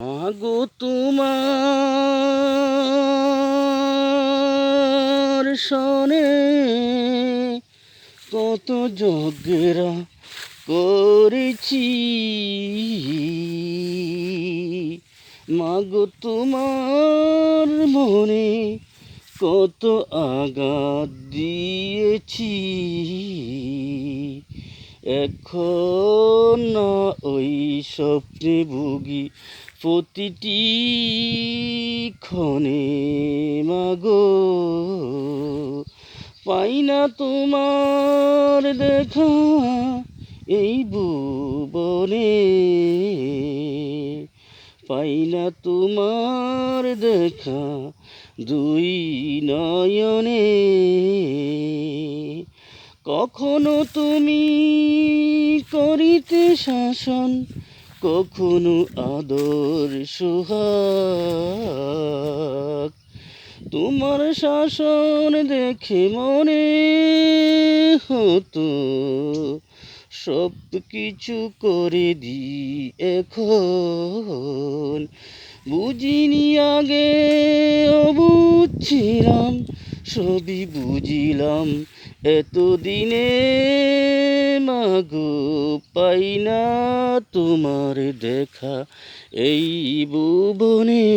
মাগো তোমার শনে কত যজ্ঞেরা করেছি। মাগো তোমার মনে কত আঘাত দিয়েছি। এখন না ওই স্বপ্নে ভুগি প্রতিটি ক্ষণে। মাগো পাই না তোমার দেখা এই ভুবনে, পাই না তোমার দেখা দুই নয়নে। কখনো তুমি করিতে শাসন, কখনো আদর সোহাগ। তোমার শাসন দেখে মনে হতো সব কিছু করে দি এখন। বুঝিনি আগে বুঝছিলাম, সবই বুঝিলাম এতদিনে। মাগো পাই না তোমার দেখা এই ভুবনে।